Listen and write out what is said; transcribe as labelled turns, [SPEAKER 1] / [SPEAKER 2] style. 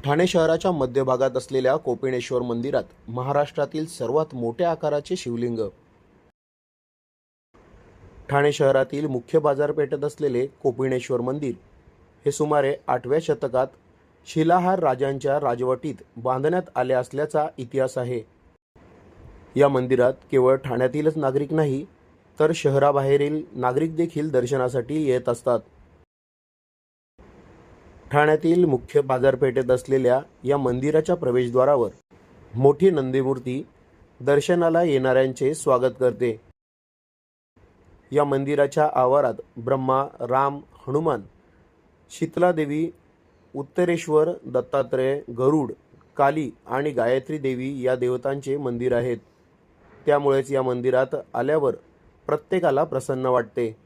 [SPEAKER 1] ठाणे शहराच्या मध्यभागात असलेल्या कोपिनेश्वर मंदिरात महाराष्ट्रातील सर्वात मोठ्या आकाराचे शिवलिंग. ठाणे शहरातील मुख्य बाजारपेठेत असलेले कोपिनेश्वर मंदिर हे सुमारे 8व्या शतकात शिलाहार राजांच्या राजवटीत बांधण्यात आले असल्याचा इतिहास आहे. या मंदिरात केवळ ठाण्यातीलच नागरिक नाही तर शहराबाहेरील नागरिक देखील दर्शनासाठी येत असतात. ठाण्यातील मुख्य बाजारपेठेत असलेल्या या मंदिराच्या प्रवेशद्वारावर मोठी नंदीमूर्ती दर्शनाला येणाऱ्यांचे स्वागत करते. या मंदिराच्या आवारात ब्रह्मा, राम, हनुमान, शीतलादेवी, उत्तरेश्वर, दत्तात्रय, गरुड, काली आणि गायत्री देवी या देवतांचे मंदिर आहेत. त्यामुळेच या मंदिरात आल्यावर प्रत्येकाला प्रसन्न वाटते.